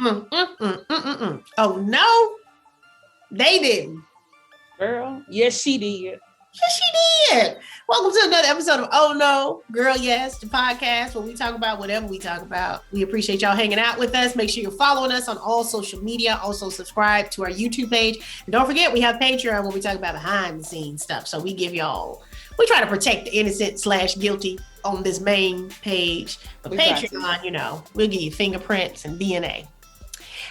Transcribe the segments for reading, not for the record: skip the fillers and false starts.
Oh no, they didn't. Girl, yes, she did. Yes, she did. Welcome to another episode of Oh No, Girl Yes, the podcast where we talk about whatever we talk about. We appreciate y'all hanging out with us. Make sure you're following us on all social media. Also subscribe to our YouTube page. And don't forget, we have Patreon where we talk about behind the scenes stuff. So we try to protect the innocent / guilty on this main page. But Patreon, we'll give you fingerprints and DNA.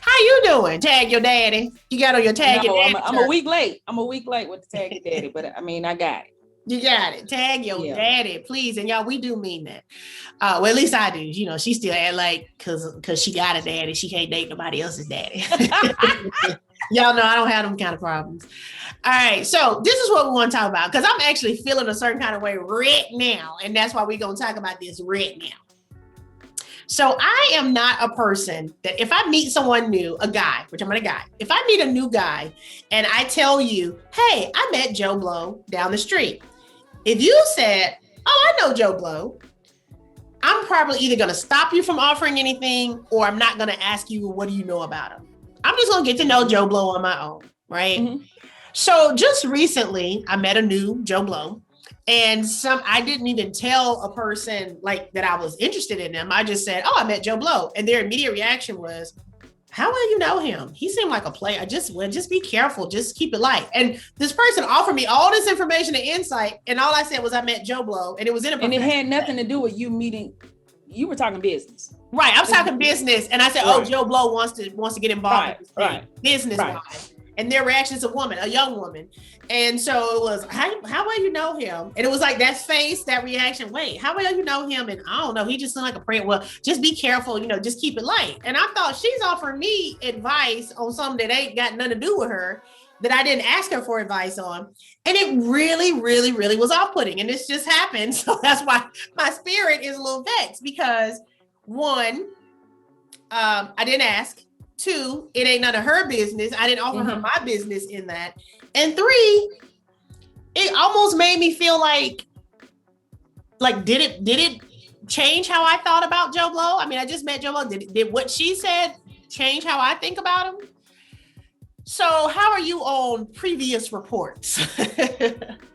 How you doing? Tag your daddy. You got on your tag your daddy. I'm a week late. I'm a week late with the tag your daddy, but I mean, I got it. You got it. Tag your daddy, please. And y'all, we do mean that. Well, at least I do. She still act like because she got a daddy, she can't date nobody else's daddy. Y'all know I don't have them kind of problems. All right, so this is what we want to talk about because I'm actually feeling a certain kind of way right now, and that's why we're going to talk about this right now. So I am not a person that if I meet someone new, a guy, which I'm a guy, if I meet a new guy and I tell you, hey, I met Joe Blow down the street. If you said, oh, I know Joe Blow, I'm probably either going to stop you from offering anything or I'm not going to ask you, what do you know about him? I'm just going to get to know Joe Blow on my own, right? Mm-hmm. So just recently, I met a new Joe Blow. And I didn't even tell a person like that I was interested in them. I just said, oh, I met Joe Blow. And their immediate reaction was, how well you know him? He seemed like a player. Just be careful. Just keep it light. And this person offered me all this information and insight. And all I said was I met Joe Blow. And it was in a. And it had nothing to do with you meeting. You were talking business. Right. I was talking business. And I said, oh, Joe Blow wants to get involved. Business-wise. And their reaction is a young woman. And so it was, how well you know him? And it was like that face, that reaction, wait, how well you know him? And I don't know, he just seemed like a prayer. Well, just be careful, just keep it light. And I thought she's offering me advice on something that ain't got nothing to do with her, that I didn't ask her for advice on. And it really, really, really was off-putting. And this just happened. So that's why my spirit is a little vexed because one, I didn't ask. 2, it ain't none of her business. I didn't offer her my business in that. And 3, it almost made me feel like did it change how I thought about Joe Blow? I mean, I just met Joe Blow. Did what she said change how I think about him? So how are you on previous reports?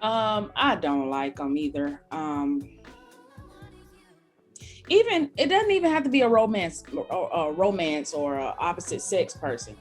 I don't like them either. Even it doesn't even have to be a romance or a opposite sex person.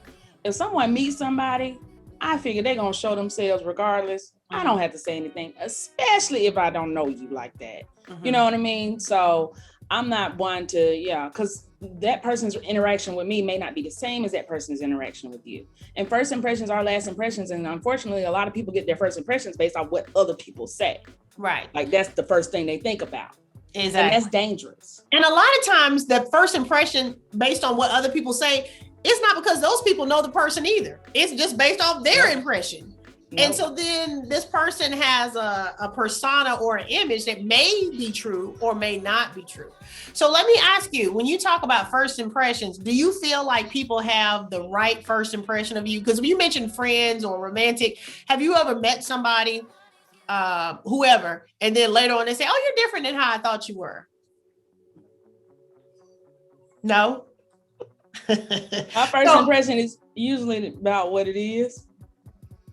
If someone meets somebody, I figure they're gonna show themselves regardless. I don't have to say anything, especially if I don't know you like that. You know what I mean? So I'm not one to, because that person's interaction with me may not be the same as that person's interaction with you. And first impressions are last impressions. And unfortunately, a lot of people get their first impressions based on what other people say. Right. Like that's the first thing they think about. Exactly. And that's dangerous. And a lot of times the first impression based on what other people say, it's not because those people know the person either. It's just based off their impression. And so then this person has a persona or an image that may be true or may not be true. So let me ask you, when you talk about first impressions, do you feel like people have the right first impression of you? Because you mentioned friends or romantic. Have you ever met somebody whoever, and then later on they say, oh, you're different than how I thought you were? No? My first impression is usually about what it is.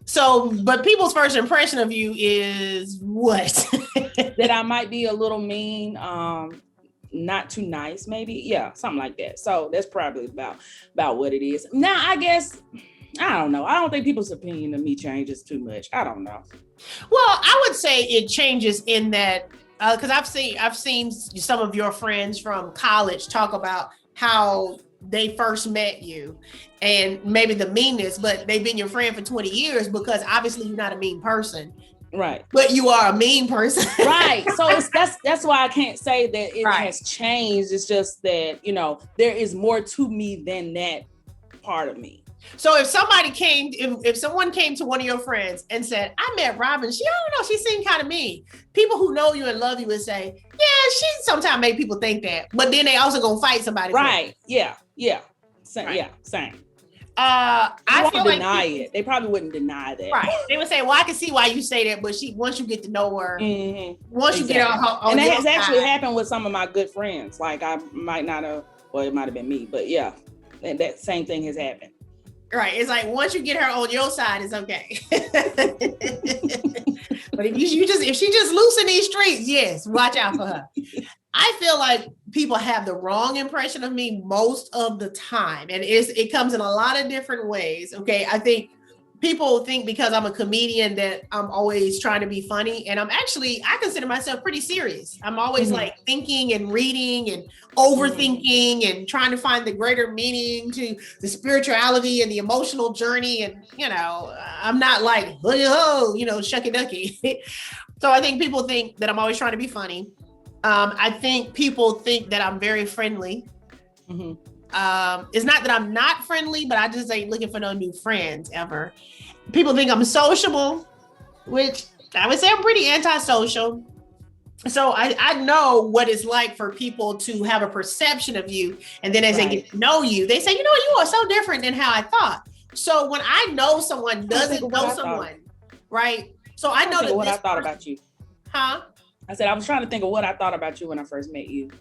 So, but people's first impression of you is what? That I might be a little mean, not too nice, maybe. Yeah, something like that. So that's probably about what it is. Now, I guess, I don't know. I don't think people's opinion of me changes too much. I don't know. Well, I would say it changes in that, because I've seen some of your friends from college talk about how they first met you and maybe the meanness, but they've been your friend for 20 years because obviously you're not a mean person. Right. But you are a mean person. Right. So that's why I can't say that it has changed. It's just that, there is more to me than that part of me. So if someone came to one of your friends and said, I met Robin, I don't know, she seemed kind of mean. People who know you and love you would say, yeah, she sometimes make people think that, but then they also gonna fight somebody. Right. Yeah. Same. Right. Yeah. Same. I feel like deny it. They probably wouldn't deny that. Right. They would say, well, I can see why you say that, but once you get to know her, once you get on and that has actually happened with some of my good friends. Like I might not have, well, it might have been me, but yeah. and that same thing has happened. Right. It's like once you get her on your side, it's okay. But if she just loose in these streets, yes, watch out for her. I feel like people have the wrong impression of me most of the time. And it comes in a lot of different ways. Okay. I think people think because I'm a comedian that I'm always trying to be funny. And I consider myself pretty serious. I'm always like thinking and reading and overthinking and trying to find the greater meaning to the spirituality and the emotional journey. And, I'm not like, shucky ducky. So I think people think that I'm always trying to be funny. I think people think that I'm very friendly. It's not that I'm not friendly, but I just ain't looking for no new friends ever. People think I'm sociable, which I would say I'm pretty antisocial. So I know what it's like for people to have a perception of you. And then as they get to know you, they say, you are so different than how I thought. So when I know someone doesn't know someone, right? So I know that what I thought about you. Huh? I said, I was trying to think of what I thought about you when I first met you.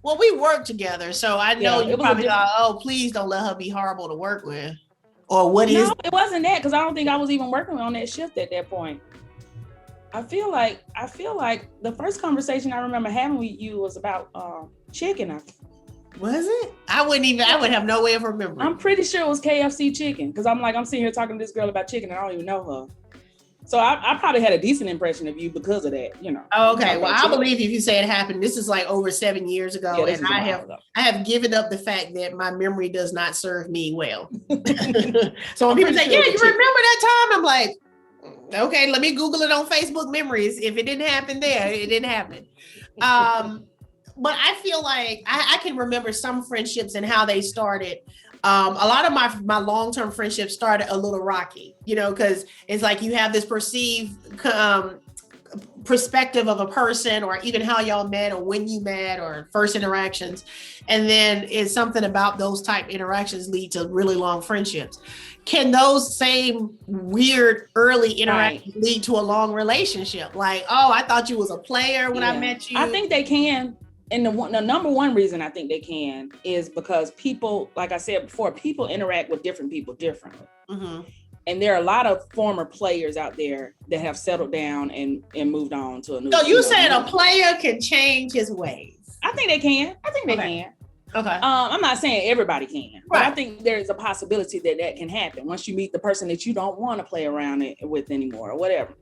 Well, we worked together, so I know you probably thought, oh, please don't let her be horrible to work with. Or what is? No, it wasn't that, because I don't think I was even working on that shift at that point. I feel like the first conversation I remember having with you was about chicken. Was it? I would have no way of remembering. I'm pretty sure it was KFC chicken, because I'm sitting here talking to this girl about chicken and I don't even know her. So I probably had a decent impression of you because of that, Oh, okay. Well, I believe if you say it happened. This is like over 7 years ago, and I have given up the fact that my memory does not serve me well. So when people say, "Yeah, you remember that time?" I'm like, "Okay, let me Google it on Facebook memories. If it didn't happen there, it didn't happen." But I feel like I can remember some friendships and how they started. A lot of my long-term friendships started a little rocky, because it's like you have this perceived perspective of a person, or even how y'all met or when you met or first interactions. And then it's something about those type interactions lead to really long friendships. Can those same weird early interactions lead to a long relationship? Like, oh, I thought you was a player when I met you. I think they can. And the number one reason I think they can is because people, like I said before, people interact with different people differently. And there are a lot of former players out there that have settled down and moved on to a new. So you said a player can change his ways? I think they can. I think they can. Okay. I'm not saying everybody can, but I think there's a possibility that can happen once you meet the person that you don't want to play around with anymore or whatever.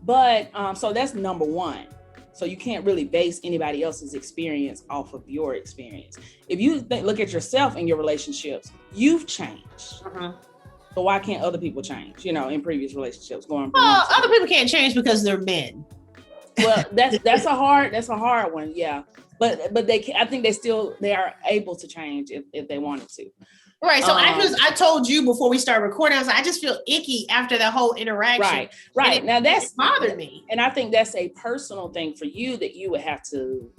But so that's number one. So you can't really base anybody else's experience off of your experience. If you look at yourself and your relationships, you've changed. So why can't other people change, in previous relationships going from other people can't change because they're men. Well, that's a hard one. Yeah. But I think they are able to change if they wanted to. Right. So I told you before we started recording, I was like, I just feel icky after that whole interaction. Right. Now that's bothered me. And I think that's a personal thing for you that you would have to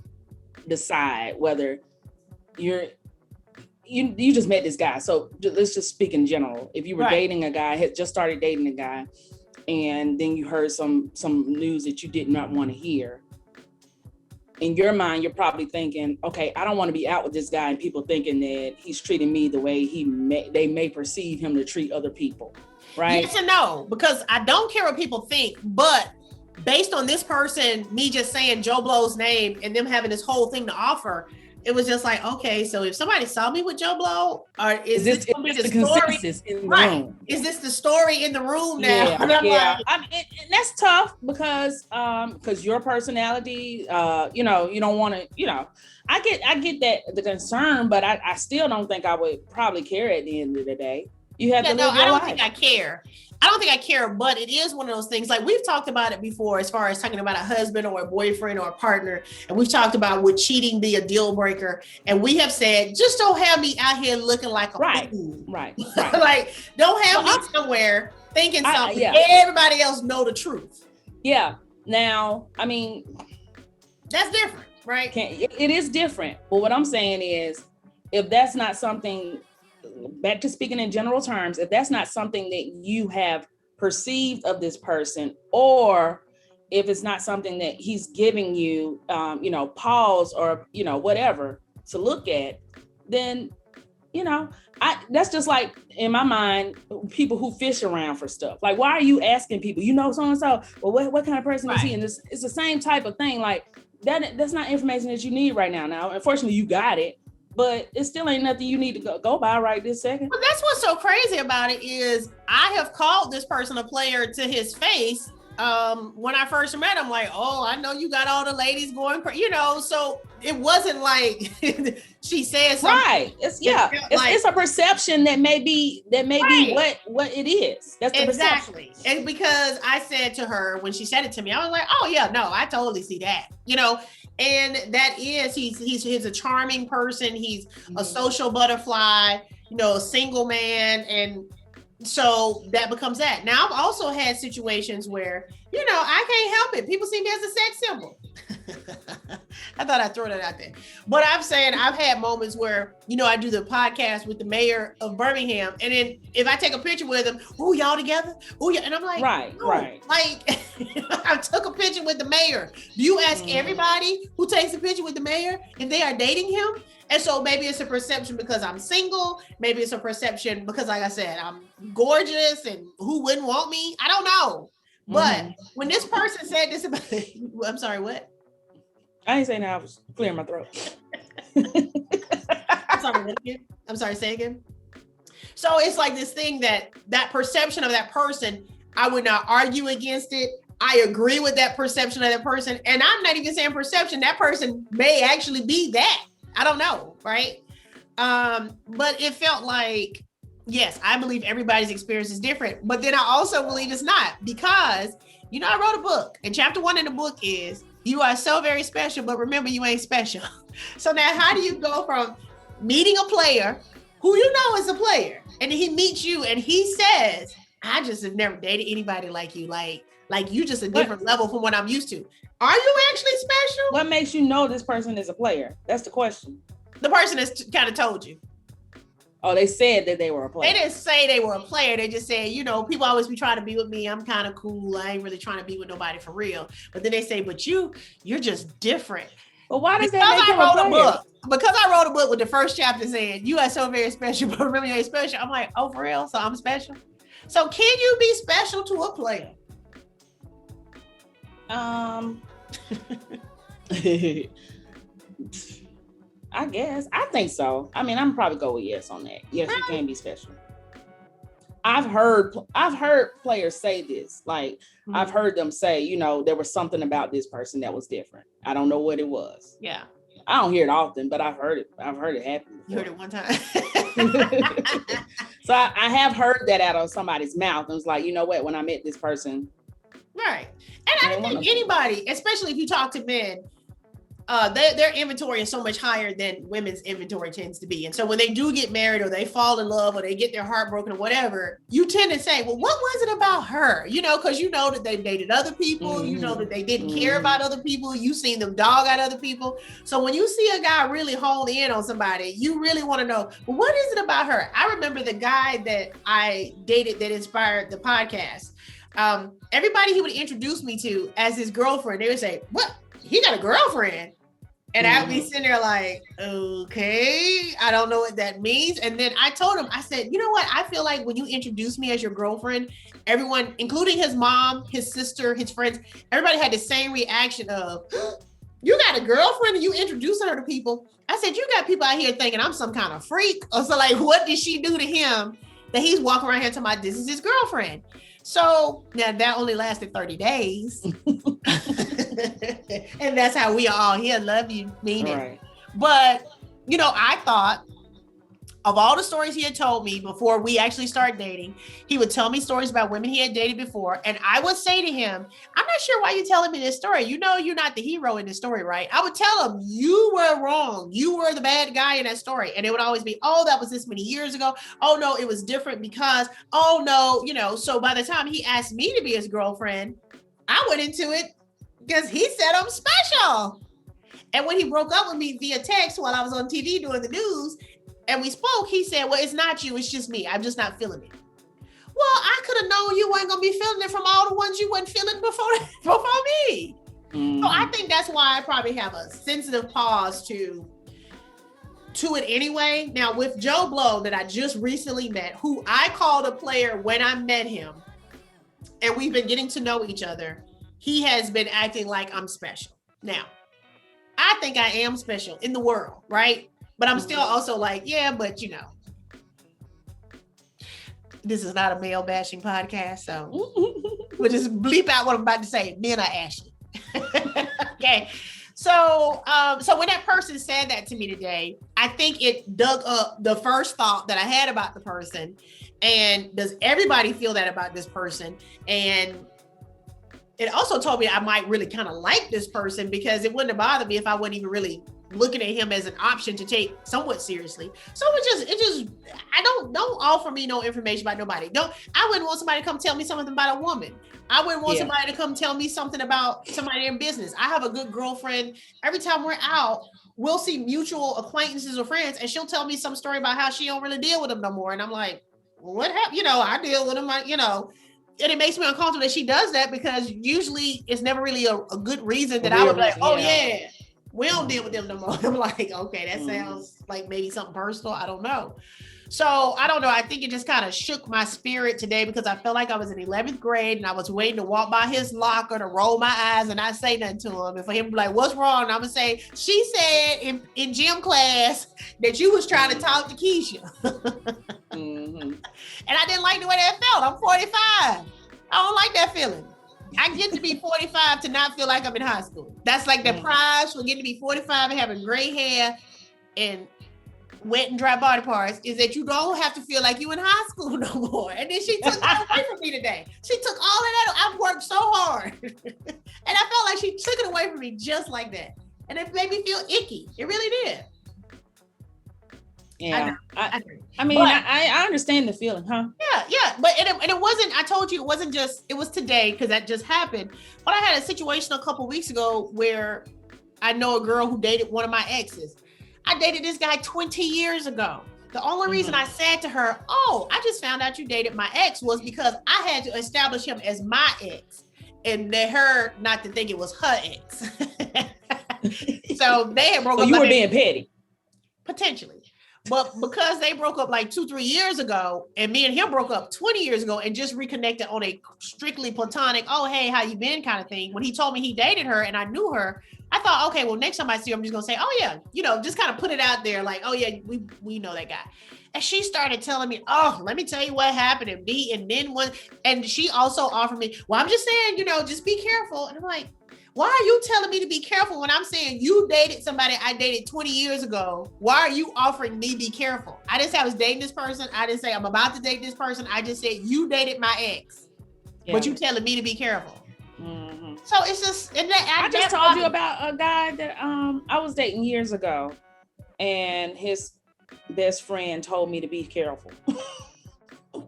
decide whether you just met this guy. So let's just speak in general. If you were dating a guy, had just started dating a guy, and then you heard some news that you did not want to hear. In your mind, you're probably thinking, okay, I don't want to be out with this guy and people thinking that he's treating me the way they may perceive him to treat other people, right? Yes and no, because I don't care what people think, but based on this person, me just saying Joe Blow's name and them having this whole thing to offer, it was just like, okay, so if somebody saw me with Joe Blow, or is this going to be the consensus in the room? Is this the story in the room now? Yeah. I mean, and that's tough because your personality, you don't want to, I get that the concern, but I still don't think I would probably care at the end of the day. You have to live your life. I don't think I care, but it is one of those things. Like we've talked about it before, as far as talking about a husband or a boyfriend or a partner. And we've talked about would cheating be a deal breaker? And we have said, just don't have me out here looking like a fool. Right. Like don't have me somewhere thinking something. Everybody else know the truth. Yeah. Now, I mean, that's different, right? It is different. But what I'm saying is, if that's not something, back to speaking in general terms, if that's not something that you have perceived of this person, or if it's not something that he's giving you, pause or, whatever to look at, then you know, that's just like in my mind, people who fish around for stuff. Like, why are you asking people, you know, so-and-so, well, what kind of person is he? And it's the same type of thing. Like that's not information that you need right now. Now, unfortunately, you got it, but it still ain't nothing you need to go by right this second. Well, that's what's so crazy about it is I have called this person a player to his face. When I first met him, like, oh, I know you got all the ladies going, you know, so it wasn't like she said something. Right. It's a perception that may be what it is. That's the exactly. Perception. And because I said to her when she said it to me, I was like, oh yeah, no, I totally see that, you know, and that is, he's a charming person. He's a social butterfly, you know, a single man. And so that becomes that. Now, I've also had situations where, you know, I can't help it. People see me as a sex symbol. I thought I'd throw that out there. But I'm saying I've had moments where, you know, I do the podcast with the mayor of Birmingham. And then if I take a picture with him, oh, y'all together? Oh, yeah. And I'm like, right. Like, I took a picture with the mayor. Do you ask everybody who takes a picture with the mayor if they are dating him? And so maybe it's a perception because I'm single. Maybe it's a perception because, like I said, I'm gorgeous and who wouldn't want me? I don't know. But when this person said this about, I'm sorry, what? I ain't saying that. I was clearing my throat. I'm sorry, say again. So it's like this thing that perception of that person, I would not argue against it. I agree with that perception of that person. And I'm not even saying perception. That person may actually be that. I don't know, right? But it felt like, yes, I believe everybody's experience is different, but then I also believe it's not because, you know, I wrote a book and chapter 1 in the book is you are so very special, but remember you ain't special. So now how do you go from meeting a player who you know is a player and he meets you and he says, I just have never dated anybody like you. Like you just a different level from what I'm used to. Are you actually special? What makes you know this person is a player? That's the question. The person has kind of told you. Oh, they said that they were a player. They didn't say they were a player. They just said, you know, people always be trying to be with me. I'm kind of cool. I ain't really trying to be with nobody for real. But then they say, but you're just different. But why does that make you a player? Because I wrote a book with the first chapter saying, you are so very special, but remember you ain't special. I'm like, oh, for real? So I'm special? So can you be special to a player? I guess. I think so. I mean, I'm probably go with yes on that. Yes, you can be special. I've heard players say this. Like I've heard them say, you know, there was something about this person that was different. I don't know what it was. Yeah. I don't hear it often, but I've heard it happen before. You heard it one time. So I have heard that out of somebody's mouth. And it's like, you know what, when I met this person. Right. And I think anybody, especially if you talk to men, their inventory is so much higher than women's inventory tends to be. And so when they do get married or they fall in love or they get their heart broken or whatever, you tend to say, well, what was it about her? You know, because you know that they dated other people, you know that they didn't care about other people, you seen them dog out other people. So when you see a guy really hone in on somebody, you really want to know, well, what is it about her? I remember the guy that I dated that inspired the podcast. Everybody he would introduce me to as his girlfriend, they would say, what? He got a girlfriend? And I'd be sitting there like, okay, I don't know what that means. And then I told him, I said, you know what? I feel like when you introduce me as your girlfriend, everyone, including his mom, his sister, his friends, everybody had the same reaction of, you got a girlfriend and you introducing her to people. I said, you got people out here thinking I'm some kind of freak. Or so like, what did she do to him that he's walking around here talking about this is his girlfriend? So now that only lasted 30 days. And that's how we are all here. Love you, mean it. Right. But, you know, I thought of all the stories he had told me before we actually started dating, he would tell me stories about women he had dated before. And I would say to him, I'm not sure why you're telling me this story. You know, you're not the hero in this story, right? I would tell him, you were wrong. You were the bad guy in that story. And it would always be, oh, that was this many years ago. Oh, no, it was different because, oh, no, you know. So by the time he asked me to be his girlfriend, I went into it because he said I'm special. And when he broke up with me via text while I was on TV doing the news, and we spoke, he said, well, it's not you, it's just me. I'm just not feeling it. Well, I could have known you weren't going to be feeling it from all the ones you weren't feeling before me. So I think that's why I probably have a sensitive pause to to it anyway. Now with Joe Blow that I just recently met, who I called a player when I met him, and we've been getting to know each other, he has been acting like I'm special. Now, I think I am special in the world, right? But I'm still also like, yeah, but you know, this is not a male bashing podcast, so we'll just bleep out what I'm about to say. Men are ashy. Okay. So when that person said that to me today, I think it dug up the first thought that I had about the person. And does everybody feel that about this person? And it also told me I might really kind of like this person, because it wouldn't have bothered me if I wasn't even really looking at him as an option to take somewhat seriously. So I don't offer me no information about nobody. I wouldn't want somebody to come tell me something about a woman. I wouldn't want somebody to come tell me something about somebody in business. I have a good girlfriend. Every time we're out, we'll see mutual acquaintances or friends, and she'll tell me some story about how she don't really deal with them no more. And I'm like, well, what happened? You know, I deal with them, and it makes me uncomfortable that she does that, because usually it's never really a good reason that I would be like, oh yeah, we don't deal with them no more. I'm like, okay, that sounds like maybe something personal. I don't know. So I don't know. I think it just kind of shook my spirit today, because I felt like I was in 11th grade and I was waiting to walk by his locker to roll my eyes and not say nothing to him. And for him to be like, what's wrong? And I'm going to say, she said in gym class that you was trying to talk to Keisha. And I didn't like the way that felt. I'm 45. I don't like that feeling. I get to be 45 to not feel like I'm in high school. That's like the prize for getting to be 45 and having gray hair and wet and dry body parts, is that you don't have to feel like you in high school no more. And then she took that away from me today. She took all of that. I've worked so hard. And I felt like she took it away from me just like that. And it made me feel icky. It really did. Yeah. I understand the feeling, huh? Yeah. But it wasn't, I told you, it was today, because that just happened. But I had a situation a couple weeks ago where I know a girl who dated one of my exes. I dated this guy 20 years ago. The only reason I said to her, oh, I just found out you dated my ex, was because I had to establish him as my ex, and her not to think it was her ex. So they had broke up. So you were being petty. Potentially. But because they broke up like 2-3 years ago, and me and him broke up 20 years ago and just reconnected on a strictly platonic, oh, hey, how you been kind of thing. When he told me he dated her and I knew her, I thought, okay, well, next time I see her, I'm just going to say, oh yeah, just kind of put it out there like, oh yeah, we know that guy. And she started telling me, oh, let me tell you what happened and and she also offered me, well, I'm just saying, just be careful. And I'm like, why are you telling me to be careful when I'm saying you dated somebody I dated 20 years ago? Why are you offering me be careful? I didn't say I was dating this person. I didn't say I'm about to date this person. I just said you dated my ex, but you telling me to be careful. So it's just, I just told you about a guy that I was dating years ago, and his best friend told me to be careful.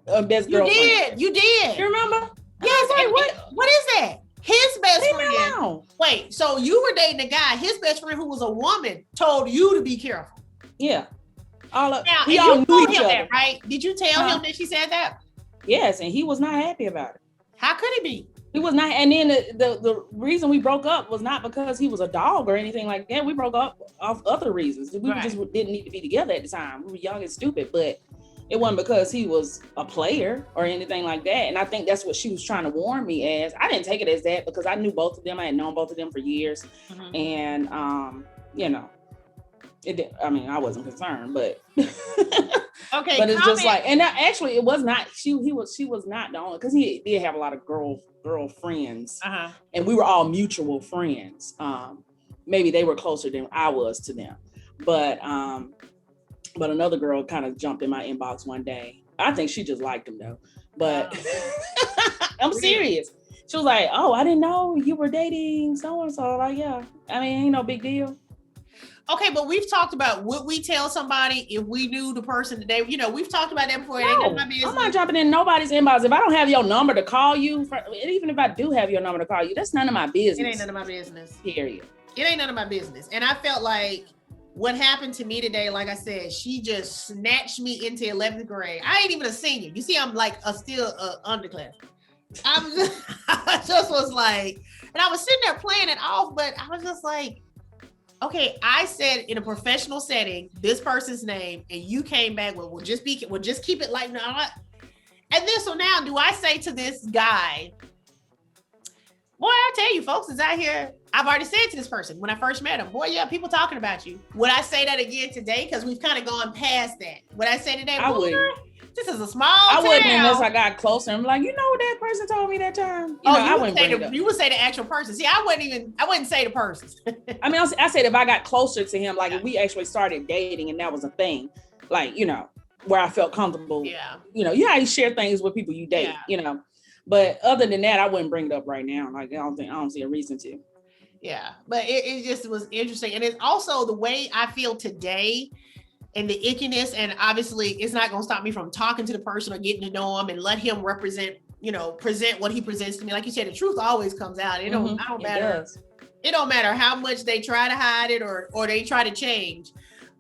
Best girlfriend. You did. You remember? Yes. Like, what is that? His best friend. Wait, so you were dating a guy, his best friend who was a woman told you to be careful. Yeah. We all knew each other. That, right? Did you tell him that she said that? Yes, and he was not happy about it. How could he be? He was not, and then the reason we broke up was not because he was a dog or anything like that. We broke up off other reasons. We just didn't need to be together at the time. We were young and stupid, but it wasn't because he was a player or anything like that. And I think that's what she was trying to warn me as. I didn't take it as that because I knew both of them. I had known both of them for years. And, I wasn't concerned, but okay. But it's just like, and actually it was not, she was not the only, because he did have a lot of girlfriends, and we were all mutual friends. Maybe they were closer than I was to them, but another girl kind of jumped in my inbox one day. I think she just liked him though, but I'm serious. She was like, "Oh, I didn't know you were dating so and so." Like, yeah, I mean, ain't no big deal. Okay, but we've talked about, would we tell somebody if we knew the person today? We've talked about that before. No, it ain't my business. I'm not jumping in nobody's inbox. If I don't have your number to call you, even if I do have your number to call you, that's none of my business. It ain't none of my business. Period. It ain't none of my business. And I felt like what happened to me today, like I said, she just snatched me into 11th grade. I ain't even a senior. You see, I'm like still underclass. I just was like, and I was sitting there playing it off, but I was just like, okay, I said in a professional setting, this person's name, and you came back with, we'll just keep it like that. And then, so now do I say to this guy, boy, I tell you, folks, is out here. I've already said to this person when I first met him, boy, yeah, people talking about you. Would I say that again today? Because we've kind of gone past that. Would I say today? I would. This is a small town. I wouldn't unless I got closer. I'm like, you know what that person told me that time? You would say the actual person. See, I wouldn't say the person. I mean, I said if I got closer to him, like if we actually started dating and that was a thing, like, you know, where I felt comfortable. Yeah. You know, you share things with people you date, you know. But other than that, I wouldn't bring it up right now. Like, I don't see a reason to. Yeah, but it just was interesting. And it's also the way I feel today and the ickiness. And obviously it's not going to stop me from talking to the person or getting to know him and let him present what he presents to me. Like you said, the truth always comes out. It don't matter. It don't matter how much they try to hide it or they try to change.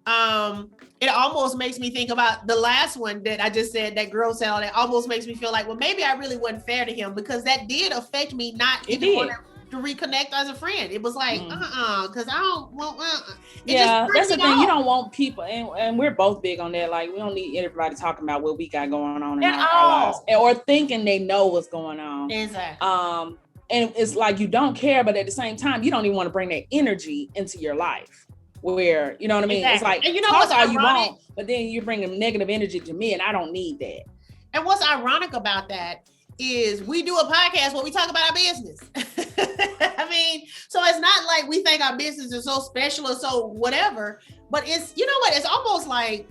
It almost makes me think about the last one that I just said, that girl salad. It almost makes me feel like, well, maybe I really wasn't fair to him, because that did affect me not even wanting to reconnect as a friend. It was like, because I don't want, that's the thing. You don't want people, and we're both big on that. Like, we don't need everybody talking about what we got going on in our lives, or thinking they know what's going on. Exactly. And it's like, you don't care, but at the same time, you don't even want to bring that energy into your life. Where, you know what I mean? Exactly. It's like, and you know, talk all you want, but then you're bringing negative energy to me, and I don't need that. And what's ironic about that is we do a podcast where we talk about our business. I mean, so it's not like we think our business is so special or so whatever, but it's, you know what? It's almost like,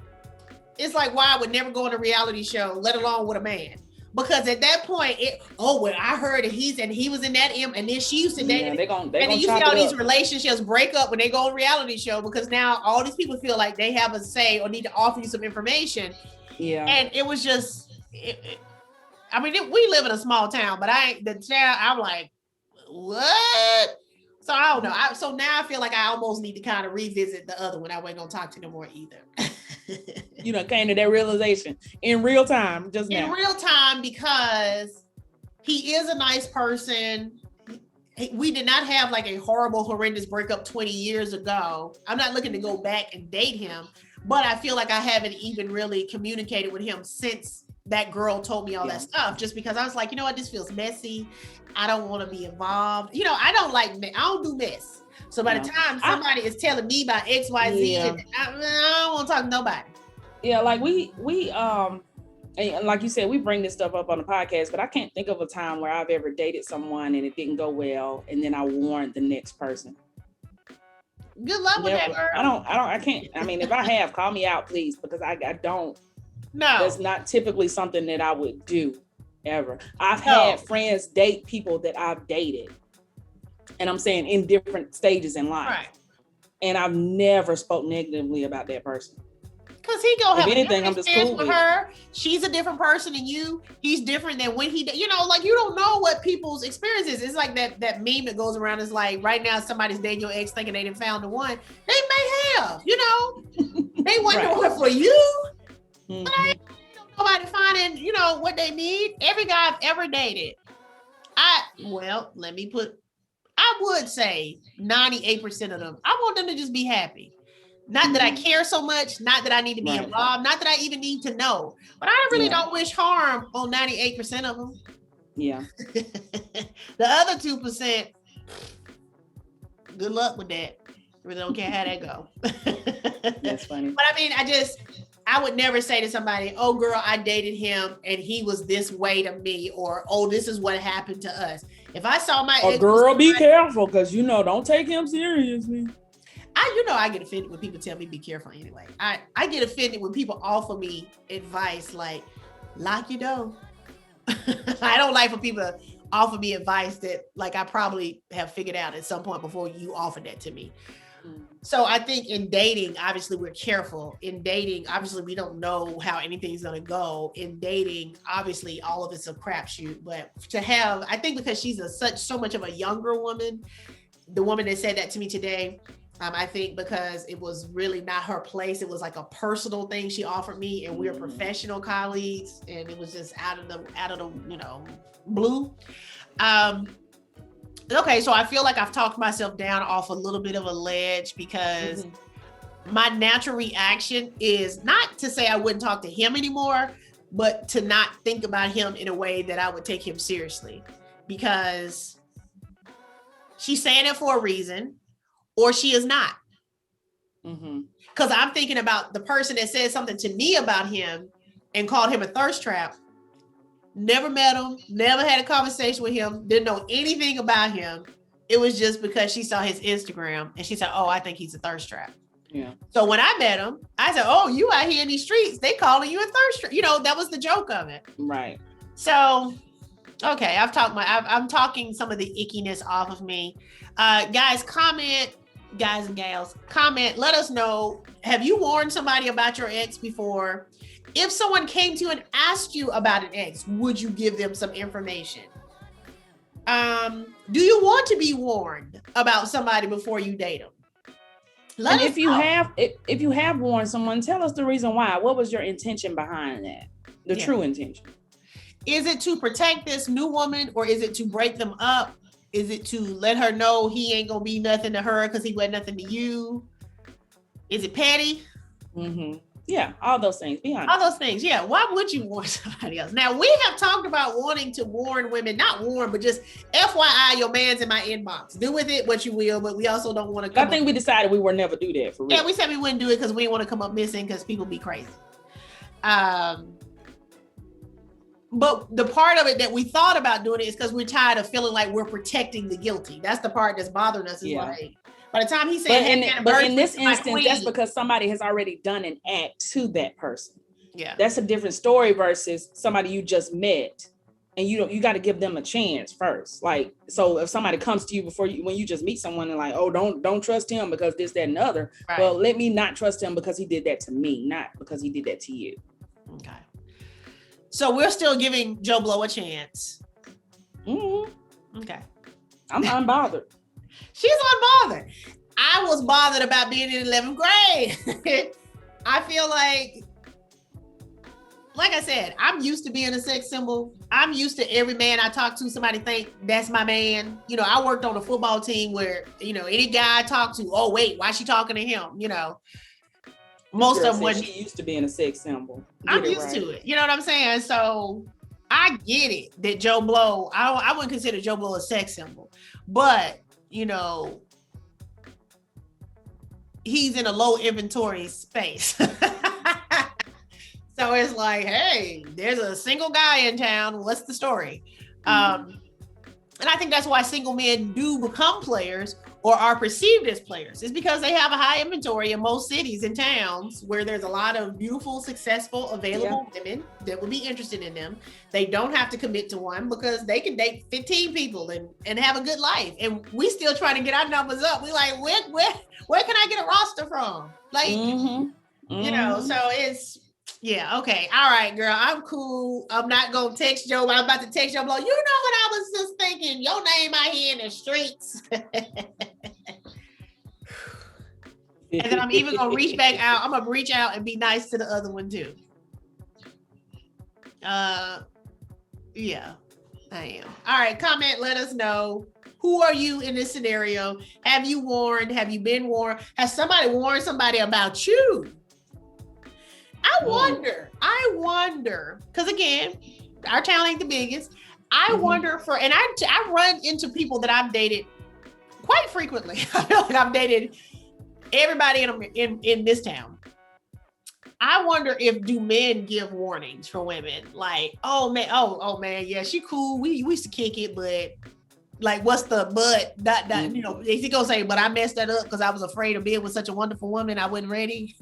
it's like why I would never go on a reality show, let alone with a man. Because at that point, I heard that he was in that and then she used to date him. And then you see all these relationships break up when they go on a reality show, because now all these people feel like they have a say or need to offer you some information. Yeah. And it was just, we live in a small town, but I'm like, what? So I don't know. So now I feel like I almost need to kind of revisit the other one. I wasn't going to talk to them more either. You know, came to that realization in real time, just now. In real time, because he is a nice person. We did not have like a horrible, horrendous breakup 20 years ago. I'm not looking to go back and date him, but I feel like I haven't even really communicated with him since that girl told me all that stuff, just because I was like, you know what, this feels messy. I don't want to be involved. You know, I don't do mess. So by the time somebody is telling me about X, Y, Z, I don't want to talk to nobody. Yeah, like we and like you said, we bring this stuff up on the podcast, but I can't think of a time where I've ever dated someone and it didn't go well, and then I warned the next person. Good luck with that, girl. I can't. I mean, if I have, call me out, please, because I don't. No, that's not typically something that I would do ever. I've had friends date people that I've dated, and I'm saying in different stages in life. Right. And I've never spoke negatively about that person. Because he gonna have anything, I'm just cool with her. She's a different person than you. He's different than when he, you know, like, you don't know what people's experience is. It's like that meme that goes around is like, right now somebody's dating your ex thinking they didn't found the one. They may have, you know, they wasn't one for you. Mm-hmm. But I ain't nobody finding, you know, what they need. Every guy I've ever dated, I would say 98% of them, I want them to just be happy. Not that I care so much, not that I need to be involved, not that I even need to know, but I really don't wish harm on 98% of them. Yeah. The other 2%, good luck with that. Really don't care how that go. That's funny. But I mean, I would never say to somebody, oh girl, I dated him and he was this way to me, or, oh, this is what happened to us. If I saw my ex, girl, be careful, because, you know, don't take him seriously. I get offended when people tell me be careful anyway. I get offended when people offer me advice like, lock your door. I don't like for people to offer me advice that, like, I probably have figured out at some point before you offered that to me. So I think in dating, obviously we're careful. In dating, obviously we don't know how anything's gonna go. In dating, obviously all of it's a crapshoot. But to have, I think because she's so much of a younger woman, the woman that said that to me today, I think because it was really not her place. It was like a personal thing she offered me, and we're professional colleagues, and it was just out of the, you know, blue. okay, so I feel like I've talked myself down off a little bit of a ledge because my natural reaction is not to say I wouldn't talk to him anymore, but to not think about him in a way that I would take him seriously, because she's saying it for a reason, or she is not. Because I'm thinking about the person that said something to me about him and called him a thirst trap. Never met him, never had a conversation with him, didn't know anything about him. It was just because she saw his Instagram and she said, oh, I think he's a thirst trap. Yeah. So when I met him, I said, oh, you out here in these streets, they calling you a thirst trap. You know, that was the joke of it. Right. So, okay, I'm talking some of the ickiness off of me. Guys, comment, guys and gals, comment, let us know, have you warned somebody about your ex before? If someone came to you and asked you about an ex, would you give them some information? Do you want to be warned about somebody before you date them? And if you have warned someone, tell us the reason why. What was your intention behind that? The true intention. Is it to protect this new woman, or is it to break them up? Is it to let her know he ain't gonna be nothing to her because he wasn't nothing to you? Is it petty? Yeah, all those things. Be honest. All those things. Yeah. Why would you warn somebody else? Now, we have talked about wanting to warn women, not warn, but just FYI, your man's in my inbox. Do with it what you will, but we also don't want to. I think we decided we would never do that for real. Yeah, we said we wouldn't do it because we didn't want to come up missing because people be crazy. But the part of it that we thought about doing it is because we're tired of feeling like we're protecting the guilty. That's the part that's bothering us. Is like, by the time he said, but in this instance, that's because somebody has already done an act to that person. Yeah, that's a different story versus somebody you just met, and you got to give them a chance first. Like, so if somebody comes to you when you just meet someone and like, oh, don't trust him because this, that, and the other. Right. Well, let me not trust him because he did that to me, not because he did that to you. Okay. So we're still giving Joe Blow a chance. Okay. I'm unbothered. She's unbothered. I was bothered about being in 11th grade. I feel like I said, I'm used to being a sex symbol. I'm used to every man I talk to, somebody think that's my man. You know, I worked on a football team where, you know, any guy I talk to, oh, wait, why is she talking to him? You know, most of them when she used to being a sex symbol. I'm used to it. You know what I'm saying? So I get it that Joe Blow, I wouldn't consider Joe Blow a sex symbol, but you know, he's in a low inventory space. So it's like, hey, there's a single guy in town. What's the story? And I think that's why single men do become players or are perceived as players. It's because they have a high inventory in most cities and towns where there's a lot of beautiful, successful, available women that would be interested in them. They don't have to commit to one because they can date 15 people and have a good life. And we still trying to get our numbers up. We like, where can I get a roster from? Like, you know, so it's, yeah, okay. All right, girl, I'm cool. I'm not going to text Joe. I'm about to text Joe Blow. You know what I was just thinking? Your name out here in the streets. And then I'm even going to reach back out. I'm going to reach out and be nice to the other one too. Yeah, I am. All right, comment. Let us know. Who are you in this scenario? Have you warned? Have you been warned? Has somebody warned somebody about you? I wonder, because again, our town ain't the biggest. I wonder and I run into people that I've dated quite frequently. I feel like I've dated everybody in this town. I wonder do men give warnings for women? Like, oh man, yeah, she cool. We used to kick it, but like, what's the but? You know, is he gonna say, but I messed that up because I was afraid of being with such a wonderful woman, I wasn't ready?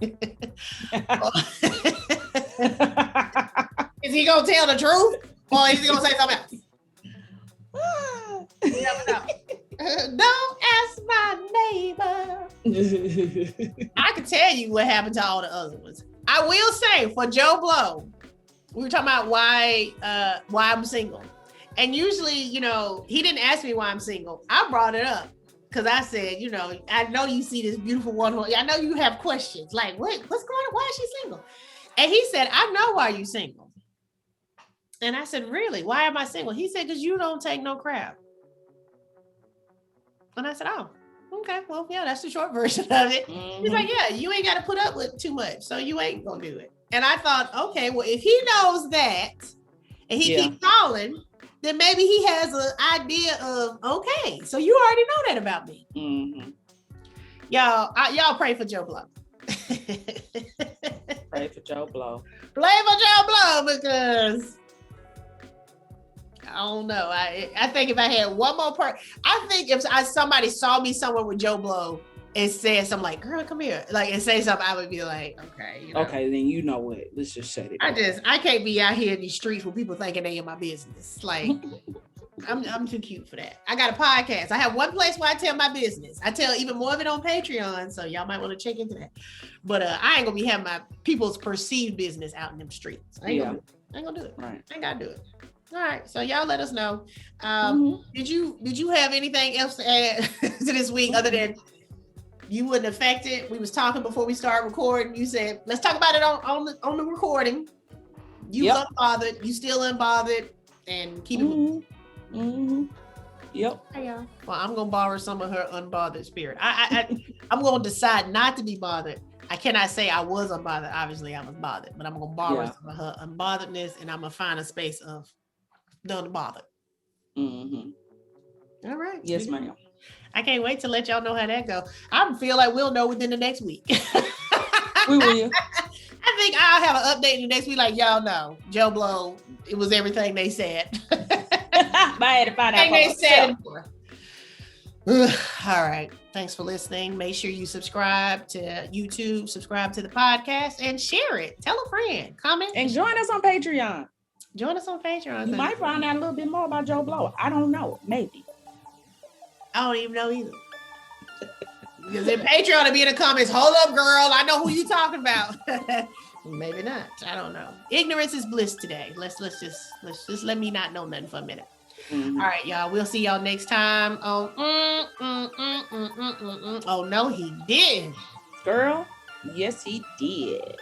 Is he gonna tell the truth, or is he gonna say something else? You never know. Don't ask my neighbor. I can tell you what happened to all the other ones. I will say for Joe Blow, we were talking about why I'm single. And usually, you know, he didn't ask me why I'm single. I brought it up because I said, you know, I know you see this beautiful woman. I know you have questions like, what's going on? Why is she single? And he said, I know why you're single. And I said, really? Why am I single? He said, because you don't take no crap. And I said, oh, okay, well, yeah, that's the short version of it. He's like, yeah, you ain't got to put up with too much, so you ain't gonna do it. And I thought, okay, well, if he knows that and he keeps calling, then maybe he has an idea of, okay, so you already know that about me. Y'all pray for Joe Blow. Pray for Joe Blow. Pray for Joe Blow, because I don't know. I think if I had one more part, I think if somebody saw me somewhere with Joe Blow and said something like, girl, come here, like, and say something, I would be like, okay. You know? Okay, then you know what? Let's just shut it. I can't be out here in these streets with people thinking they in my business. Like, I'm too cute for that. I got a podcast. I have one place where I tell my business. I tell even more of it on Patreon, so y'all might want to check into that. But I ain't gonna be having my people's perceived business out in them streets. I ain't gonna do it. Right. I ain't gotta do it. All right, so y'all let us know. Did you have anything else to add to this week other than you wouldn't affect it? We was talking before we started recording. You said, let's talk about it on the recording. You unbothered, you still unbothered, and keep it moving. Yep. Well, I'm gonna borrow some of her unbothered spirit. I'm gonna decide not to be bothered. I cannot say I was unbothered. Obviously, I was bothered, but I'm gonna borrow some of her unbotheredness, and I'm gonna find a space of the unbothered. All right. Yes, ma'am. I can't wait to let y'all know how that go. I feel like we'll know within the next week. We will. I think I'll have an update in the next week, like, y'all know, Joe Blow, it was everything they said. I had to find out they said all right. Thanks for listening. Make sure you subscribe to YouTube, subscribe to the podcast, and share it. Tell a friend, comment. And join us on Patreon. Join us on Patreon. You might find out a little bit more about Joe Blow. I don't know. Maybe. I don't even know either. Because in Patreon, it'll be in the comments, hold up, girl. I know who you talking about. Maybe not. I don't know. Ignorance is bliss today. Let's just let me not know nothing for a minute. All right, y'all. We'll see y'all next time on Oh no, he did. Girl, yes, he did.